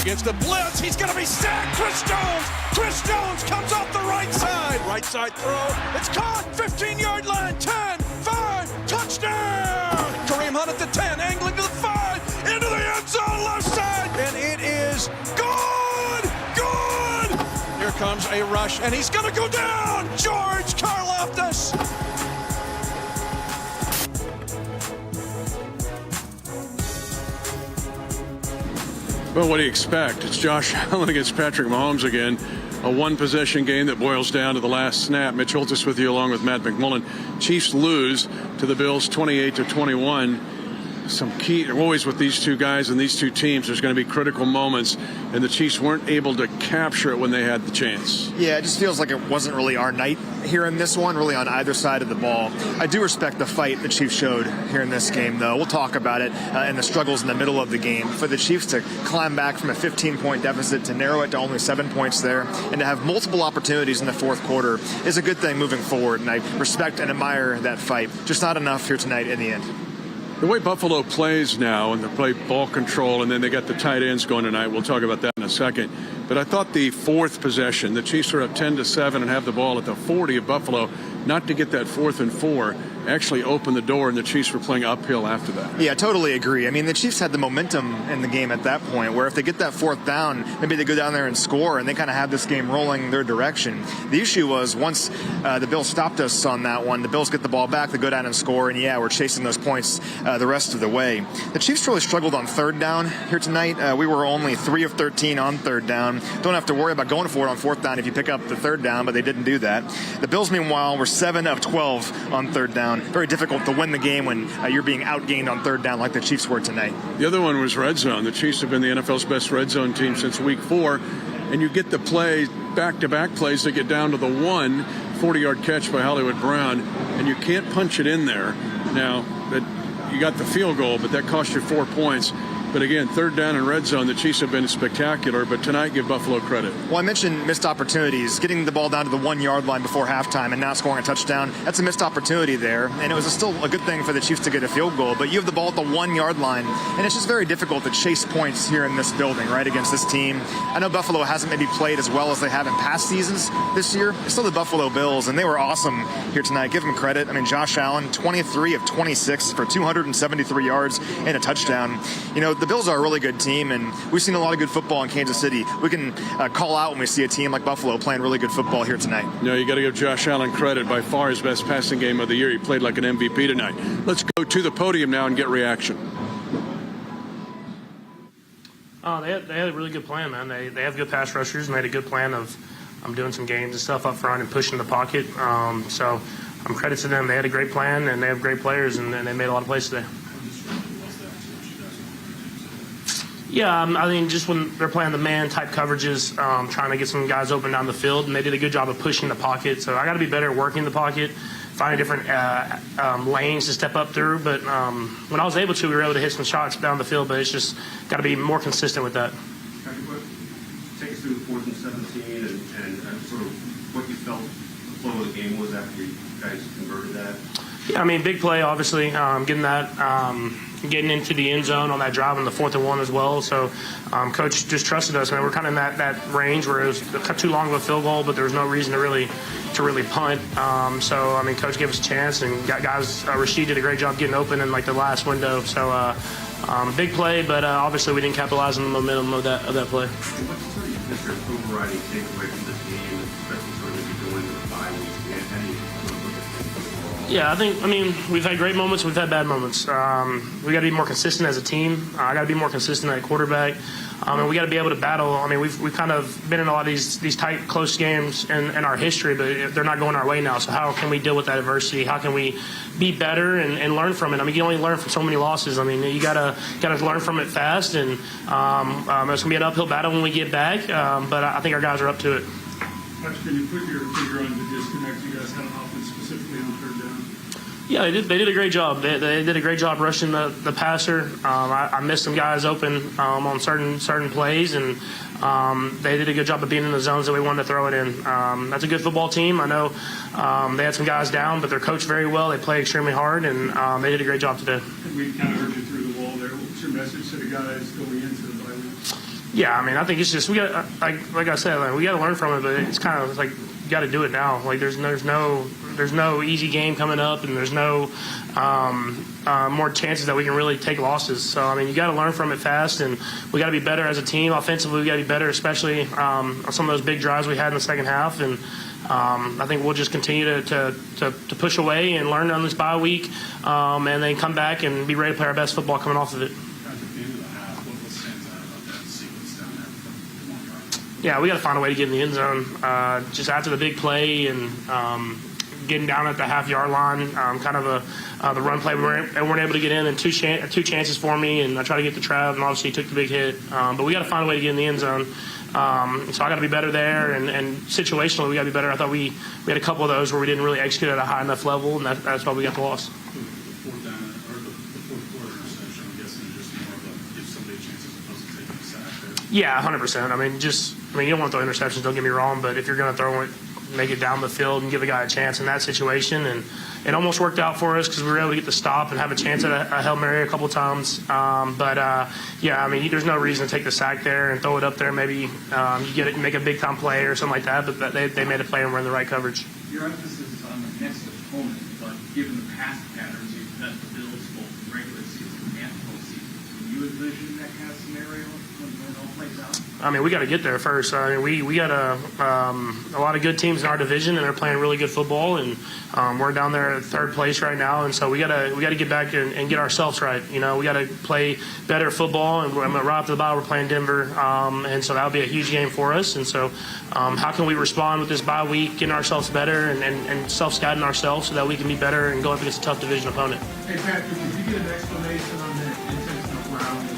against the blitz. He's going to be sacked. Chris Jones comes off the right side. Right side throw. It's caught. 15-yard line. 10, 5, touchdown. Kareem Hunt at the 10, angling to the 5, into the end zone, left side, and it is good. Here comes a rush, and he's going to go down. George Karlaftis. Well, what do you expect? It's Josh Allen against Patrick Mahomes again. A one-possession game that boils down to the last snap. Mitch Holthus with you along with Matt McMullen. Chiefs lose to the Bills 28-21. Some key, always with these two guys and these two teams, there's going to be critical moments, and the Chiefs weren't able to capture it when they had the chance. Yeah, it just feels like it wasn't really our night here in this one, really on either side of the ball. I do respect the fight the Chiefs showed here in this game, though. We'll talk about it and the struggles in the middle of the game. For the Chiefs to climb back from a 15-point deficit, to narrow it to only 7 points there, and to have multiple opportunities in the fourth quarter is a good thing moving forward, and I respect and admire that fight. Just not enough here tonight in the end. The way Buffalo plays now, and they play ball control, and then they got the tight ends going tonight. We'll talk about that in a second. But I thought the fourth possession, the Chiefs were up 10-7 and have the ball at the 40 of Buffalo, not to get that 4th and 4, actually opened the door, and the Chiefs were playing uphill after that. Yeah, totally agree. I mean, the Chiefs had the momentum in the game at that point, where if they get that 4th down, maybe they go down there and score, and they kind of have this game rolling their direction. The issue was once the Bills stopped us on that one, the Bills get the ball back, they go down and score, and yeah, we're chasing those points the rest of the way. The Chiefs really struggled on 3rd down here tonight. We were only 3 of 13 on 3rd down. Don't have to worry about going for it on 4th down if you pick up the 3rd down, but they didn't do that. The Bills, meanwhile, were 7 of 12 on 3rd down. Very difficult to win the game when you're being outgained on 3rd down like the Chiefs were tonight. The other one was red zone. The Chiefs have been the NFL's best red zone team since week 4, and you get the play, back-to-back plays that get down to the 1, 40-yard catch by Hollywood Brown, and you can't punch it in there. Now, that you got the field goal, but that cost you 4 points. But again, 3rd down and red zone, the Chiefs have been spectacular, but tonight give Buffalo credit. Well, I mentioned missed opportunities, getting the ball down to the 1-yard line before halftime and not scoring a touchdown. That's a missed opportunity there, and it was still a good thing for the Chiefs to get a field goal, but you have the ball at the 1-yard line, and it's just very difficult to chase points here in this building, right, against this team. I know Buffalo hasn't maybe played as well as they have in past seasons this year. It's still the Buffalo Bills, and they were awesome here tonight. Give them credit. I mean, Josh Allen, 23 of 26 for 273 yards and a touchdown. You know, the Bills are a really good team, and we've seen a lot of good football in Kansas City. We can call out when we see a team like Buffalo playing really good football here tonight. No, you got to give Josh Allen credit. By far his best passing game of the year. He played like an MVP tonight. Let's go to the podium now and get reaction. Oh, they had a really good plan, man. They have good pass rushers, and they had a good plan of doing some games and stuff up front and pushing the pocket. So I'm credit to them. They had a great plan, and they have great players, and they made a lot of plays today. Yeah, I mean, just when they're playing the man-type coverages, trying to get some guys open down the field, and they did a good job of pushing the pocket. So I got to be better at working the pocket, finding different lanes to step up through. But when I was able to, we were able to hit some shots down the field, but it's just got to be more consistent with that. Take us through the 4th and 17 and sort of what you felt the flow of the game was after you guys converted that. Yeah, I mean, big play, obviously, getting into the end zone on that drive on the 4th and 1 as well. So Coach just trusted us. Man, we're kind of in that range where it was too long of a field goal, but there was no reason to really punt. So, I mean, Coach gave us a chance, and guys, Rashid did a great job getting open in, like, the last window. So, big play, but obviously we didn't capitalize on the momentum of that play. What's your overriding takeaway from this game, especially sort of as you go into the bye week? How do you sort of look at things? Yeah, we've had great moments, we've had bad moments. We got to be more consistent as a team. I got to be more consistent at quarterback. And we got to be able to battle. I mean, we've kind of been in a lot of these tight, close games in our history, but they're not going our way now. So how can we deal with that adversity? How can we be better and learn from it? I mean, you only learn from so many losses. I mean, you gotta learn from it fast, and it's gonna be an uphill battle when we get back. But I think our guys are up to it. Coach, can you put your finger on the disconnect you guys had on offense specifically on 3rd down? Yeah, they did a great job. They did a great job rushing the passer. I missed some guys open on certain plays, and they did a good job of being in the zones that we wanted to throw it in. That's a good football team. I know they had some guys down, but they're coached very well. They play extremely hard, and they did a great job today. We kind of heard you through the wall there. What's your message to the guys going into the bye week? Yeah, I mean, I think it's just we got like I said, we got to learn from it, but it's kind of like you got to do it now. Like there's no easy game coming up, and there's no more chances that we can really take losses. So I mean, you got to learn from it fast, and we got to be better as a team. Offensively, we got to be better, especially on some of those big drives we had in the second half. And I think we'll just continue to push away and learn on this bye week, and then come back and be ready to play our best football coming off of it. Yeah, we got to find a way to get in the end zone. Just after the big play and getting down at the half-yard line, kind of the run play, we weren't able to get in, and two chances for me, and I tried to get to Trav, and obviously he took the big hit. But we got to find a way to get in the end zone. So I got to be better there, and situationally we got to be better. I thought we had a couple of those where we didn't really execute at a high enough level, and that's why we got the loss. Yeah, 100%. I mean, you don't want to throw interceptions, don't get me wrong, but if you're going to throw it, make it down the field and give a guy a chance in that situation. And it almost worked out for us because we were able to get the stop and have a chance at a Hail Mary a couple times. Yeah, I mean, there's no reason to take the sack there and throw it up there. Maybe you make a big-time play or something like that, but they made a play and we're in the right coverage. Your emphasis is on the next opponent, but given the past patterns you've met the Bills both regular season and postseason, can you envision that kind of scenario when it all plays out? I mean, we got to get there first. I mean, we got a lot of good teams in our division, and they're playing really good football. And we're down there at third place right now, and so we got to get back and get ourselves right. You know, we got to play better football. And right after the bye, we're playing Denver, and so that'll be a huge game for us. And so, how can we respond with this bye week, getting ourselves better and self-scouting ourselves so that we can be better and go up against a tough division opponent? Hey, Patrick, could you get an explanation on that intentional grounding?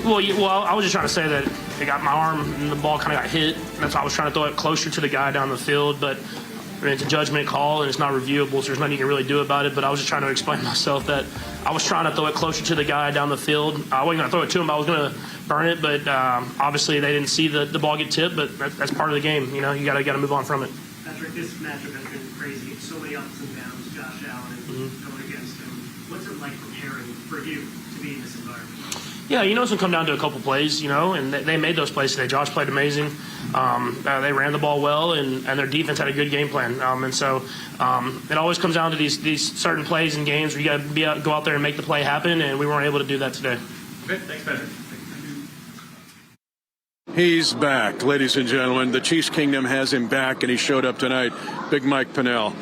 Well, I was just trying to say that it got my arm and the ball kind of got hit. That's why I was trying to throw it closer to the guy down the field. But I mean, it's a judgment call and it's not reviewable, so there's nothing you can really do about it. But I was just trying to explain myself that I was trying to throw it closer to the guy down the field. I wasn't going to throw it to him. I was going to burn it. But obviously they didn't see the ball get tipped. But that's part of the game. You know, you got to move on from it. Patrick, this matchup has been crazy. So many ups and downs. Josh Allen going against him. What's it like preparing for you to be in this environment? Yeah, you know, it's going to come down to a couple plays, you know, and they made those plays today. Josh played amazing. They ran the ball well, and their defense had a good game plan. And so it always comes down to these certain plays in games where you got to go out there and make the play happen, and we weren't able to do that today. Okay, thanks, Patrick. He's back, ladies and gentlemen. The Chiefs Kingdom has him back, and he showed up tonight. Big Mike Pennell.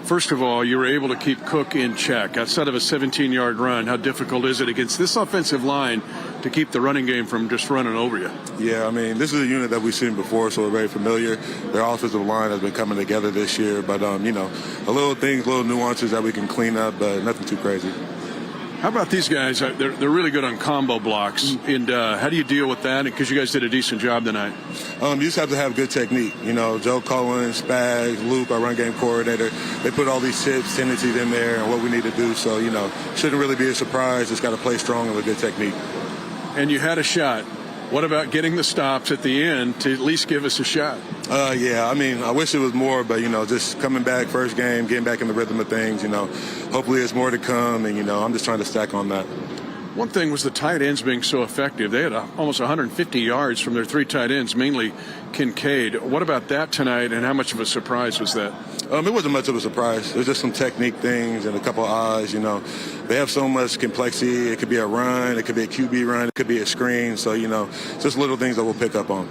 First of all, you were able to keep Cook in check. Outside of a 17-yard run, how difficult is it against this offensive line to keep the running game from just running over you? Yeah, I mean, this is a unit that we've seen before, so we're very familiar. Their offensive line has been coming together this year, but, you know, little nuances that we can clean up, but nothing too crazy. How about these guys? They're really good on combo blocks. And how do you deal with that? Because you guys did a decent job tonight. You just have to have good technique. You know, Joe Cullen, Spags, Luke, our run game coordinator, they put all these tips, tendencies in there and what we need to do. So, you know, shouldn't really be a surprise. Just got to play strong and with good technique. And you had a shot. What about getting the stops at the end to at least give us a shot? Yeah, I mean, I wish it was more, but, you know, just coming back first game, getting back in the rhythm of things, you know, hopefully there's more to come, and, you know, I'm just trying to stack on that. One thing was the tight ends being so effective. They had almost 150 yards from their three tight ends, mainly Kincaid. What about that tonight, and how much of a surprise was that? It wasn't much of a surprise. It was just some technique things and a couple of eyes, you know. They have so much complexity. It could be a run. It could be a QB run. It could be a screen. So, you know, just little things that we'll pick up on.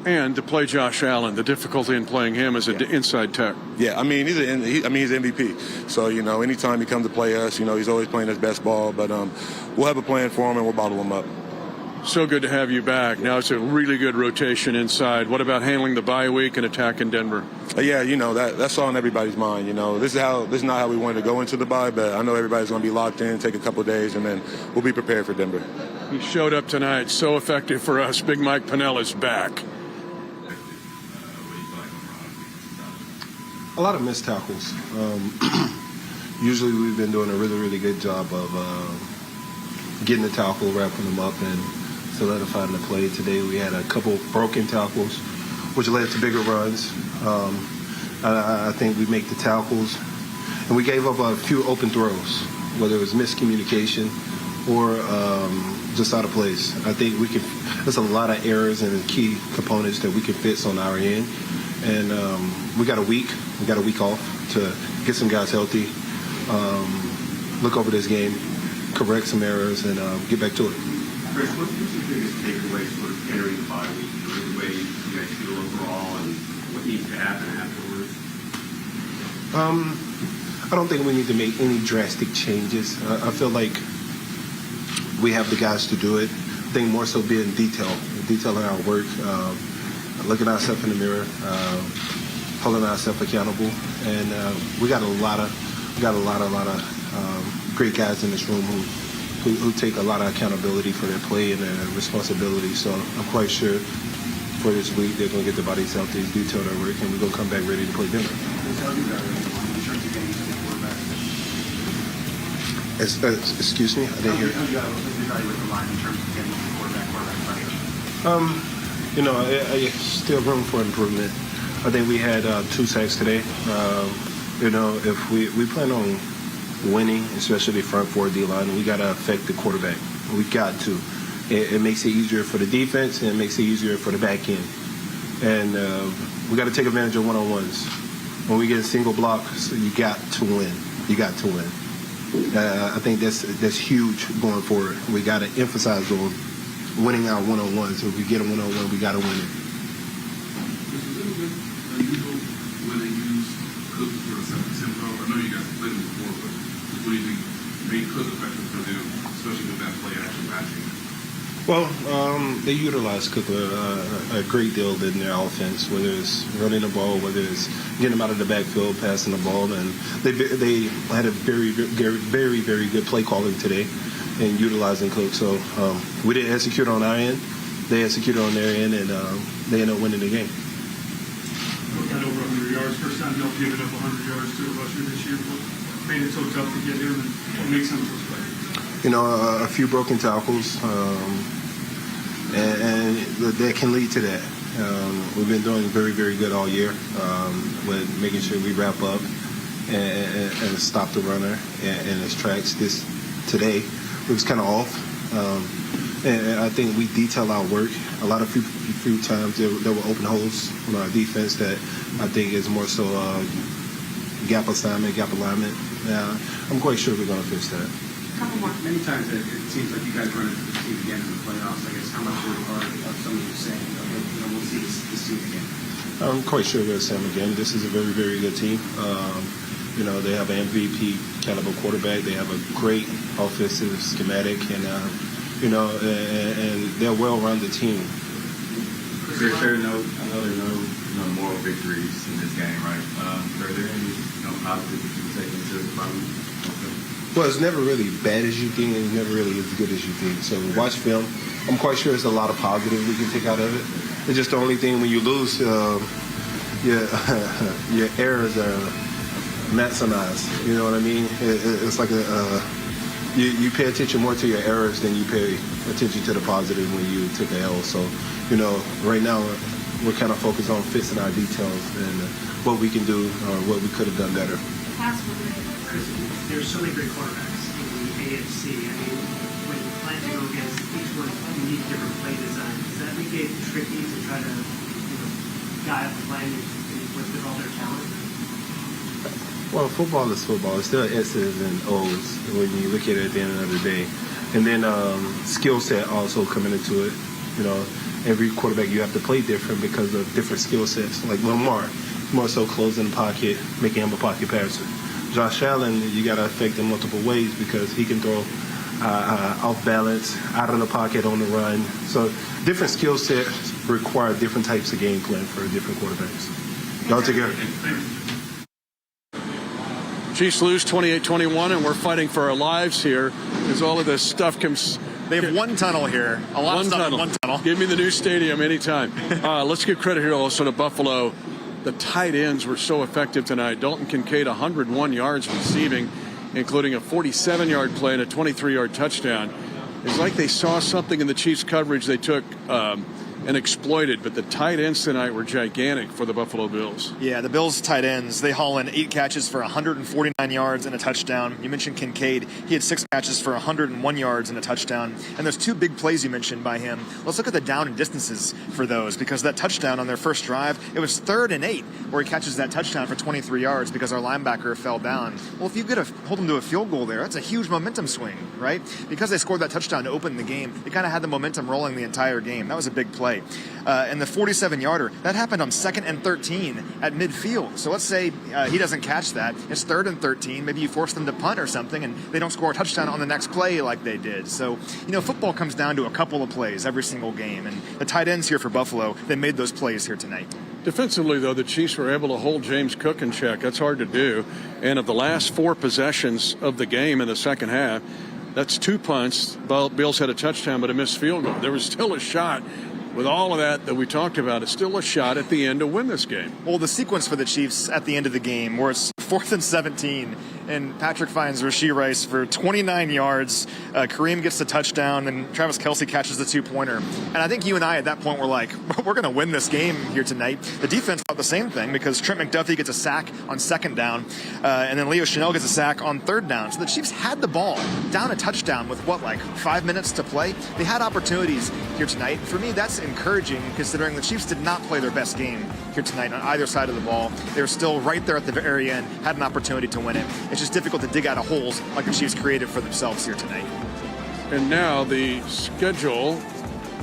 And to play Josh Allen, the difficulty in playing him as an inside tech. Yeah, I mean, he's MVP. So, you know, anytime he comes to play us, you know, he's always playing his best ball. But we'll have a plan for him, and we'll bottle him up. So good to have you back. Now it's a really good rotation inside. What about handling the bye week and attacking Denver? Yeah, you know, that's on everybody's mind. You know, this is not how we wanted to go into the bye, but I know everybody's going to be locked in, take a couple of days, and then we'll be prepared for Denver. He showed up tonight, so effective for us. Big Mike Pennell is back. A lot of missed tackles. Usually we've been doing a really, really good job of getting the tackle, wrapping them up, and solidifying the play. Today we had a couple broken tackles, which led to bigger runs. I think we make the tackles, and we gave up a few open throws, whether it was miscommunication or just out of place. I think there's a lot of errors and key components that we can fix on our end. And we got a week off to get some guys healthy, look over this game, correct some errors, and get back to it. Chris, what's your biggest takeaway sort of entering the bye week, the way you guys feel overall and what needs to happen afterwards? I don't think we need to make any drastic changes. I feel like we have the guys to do it. I think more so being detailing our work, looking ourselves in the mirror, holding ourselves accountable, and we got a lot of great guys in this room who take a lot of accountability for their play and their responsibility. So I'm quite sure for this week they're going to get their bodies healthy, detail their work, and we're going to come back ready to play dinner. Excuse me, I didn't hear. How do you evaluate the line in terms of getting quarterback pressure? I still room for improvement. I think we had 2 sacks today. If we plan on winning, especially front 4 D-line, we got to affect the quarterback. We got to. It makes it easier for the defense, and it makes it easier for the back end. And we got to take advantage of one-on-ones. When we get a single block, so you got to win. You got to win. I think that's huge going forward. We got to emphasize on winning our one-on-ones. If we get a one-on-one, we got to win it. It's a little bit unusual when they use Cook for a second goal. I know you guys played him before, but what do you think made Cook effective for them, especially with that play action matching? Well, they utilize Cook a great deal in their offense, whether it's running the ball, whether it's getting them out of the backfield, passing the ball, and they had a very, very, very good play calling today and utilizing Cook. So we didn't execute on our end. They executed on their end, and they ended up winning the game. Got over 100 yards. First time y'all given up 100 yards to a rusher this year. What made it so tough to get him, and what makes him so special? A few broken tackles, and that can lead to that. We've been doing very, very good all year with making sure we wrap up and stop the runner in his tracks. Today, it was kind of off. And I think we detail our work. A lot of few times there were open holes on our defense that I think is more so gap assignment, gap alignment. I'm quite sure we're going to fix that. Many times it seems like you guys run into the team again in the playoffs. I guess how much are some of you saying, we'll see this team again? I'm quite sure we'll see them again. This is a very, very good team. They have an MVP caliber quarterback. They have a great offensive schematic, and they're a well-rounded team. There are no moral victories in this game, right? Are there any positives that you take into the problem? Well, it's never really bad as you think, and it's never really as good as you think. So watch film. I'm quite sure there's a lot of positive we can take out of it. It's just the only thing when you lose, your errors are maximized. You know what I mean? It's like you pay attention more to your errors than you pay attention to the positive when you took an L. So, right now we're kind of focused on fixing our details and what we can do or what we could have done better. There's so many great quarterbacks in the AFC. I mean, when you plan to go against each one, you need different play design. Does that make it tricky to try to guide the plan with all their talent? Well, football is football. It's still S's and O's when you look at it at the end of the day. And then skill set also coming into it. Every quarterback you have to play different because of different skill sets. Like Lamar, more so closing the pocket, making him a pocket passer. Josh Allen, you got to affect him multiple ways because he can throw off balance, out of the pocket on the run. So different skill sets require different types of game plan for different quarterbacks. Y'all together. Chiefs lose 28-21, and we're fighting for our lives here as all of this stuff comes. They have one tunnel here. A lot of stuff in one tunnel. Give me the new stadium anytime. Let's give credit here also to Buffalo. The tight ends were so effective tonight. Dalton Kincaid, 101 yards receiving, including a 47-yard play and a 23-yard touchdown. It's like they saw something in the Chiefs' coverage. They took and exploited. But the tight ends tonight were gigantic for the Buffalo Bills. Yeah, the Bills tight ends, they haul in 8 catches for 149 yards and a touchdown. You mentioned Kincaid. He had 6 catches for 101 yards and a touchdown. And there's 2 big plays you mentioned by him. Let's look at the down and distances for those, because that touchdown on their first drive, it was 3rd and 8 where he catches that touchdown for 23 yards because our linebacker fell down. Well, if you hold them to a field goal there, that's a huge momentum swing, right? Because they scored that touchdown to open the game, they kind of had the momentum rolling the entire game. That was a big play. And the 47-yarder, that happened on 2nd and 13 at midfield. So let's say he doesn't catch that. It's 3rd and 13. Maybe you force them to punt or something, and they don't score a touchdown on the next play like they did. So, football comes down to a couple of plays every single game. And the tight ends here for Buffalo, they made those plays here tonight. Defensively, though, the Chiefs were able to hold James Cook in check. That's hard to do. And of the last 4 possessions of the game in the second half, that's 2 punts. Bills had a touchdown, but a missed field goal. There was still a shot. With all of that we talked about, it's still a shot at the end to win this game. Well, the sequence for the Chiefs at the end of the game, where it's 4th and 17, and Patrick finds Rashee Rice for 29 yards. Kareem gets the touchdown, and Travis Kelce catches the 2-pointer. And I think you and I at that point were like, we're going to win this game here tonight. The defense thought the same thing, because Trent McDuffie gets a sack on 2nd down, and then Leo Chanel gets a sack on 3rd down. So the Chiefs had the ball down a touchdown with 5 minutes to play. They had opportunities here tonight. For me, that's encouraging, considering the Chiefs did not play their best game here tonight on either side of the ball. They were still right there at the very end, had an opportunity to win it. It's just difficult to dig out of holes like the Chiefs created for themselves here tonight. And now the schedule,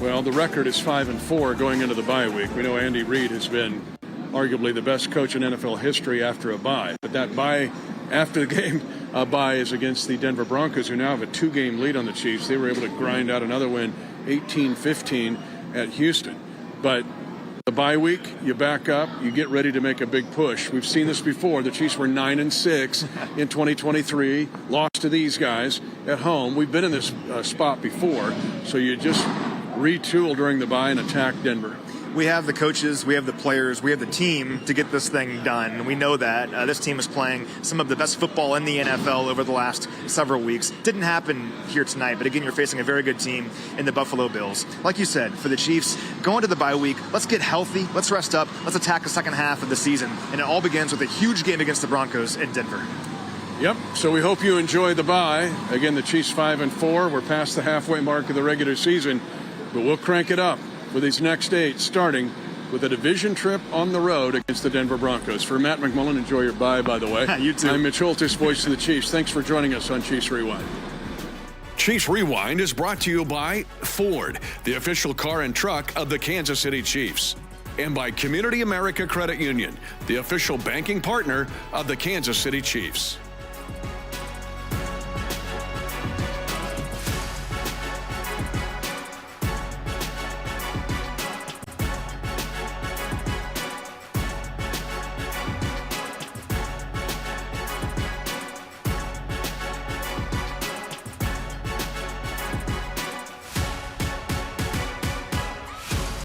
well, the record is 5-4 going into the bye week. We know Andy Reid has been arguably the best coach in NFL history after a bye. But that bye, after the game, bye is against the Denver Broncos, who now have a 2-game lead on the Chiefs. They were able to grind out another win, 18-15 at Houston. But the bye week, you back up, you get ready to make a big push. We've seen this before. The Chiefs were 9-6 in 2023, lost to these guys at home. We've been in this spot before, so you just retool during the bye and attack Denver. We have the coaches, we have the players, we have the team to get this thing done. We know that. This team is playing some of the best football in the NFL over the last several weeks. Didn't happen here tonight, but again, you're facing a very good team in the Buffalo Bills. Like you said, for the Chiefs, going to the bye week, let's get healthy, let's rest up, let's attack the second half of the season. And it all begins with a huge game against the Broncos in Denver. Yep, so we hope you enjoy the bye. Again, the Chiefs 5-4. We're past the halfway mark of the regular season, but we'll crank it up for these next 8, starting with a division trip on the road against the Denver Broncos. For Matt McMullen, enjoy your bye, by the way. You too. I'm Mitch Holthus, voice of the Chiefs. Thanks for joining us on Chiefs Rewind. Chiefs Rewind is brought to you by Ford, the official car and truck of the Kansas City Chiefs, and by CommunityAmerica Credit Union, the official banking partner of the Kansas City Chiefs.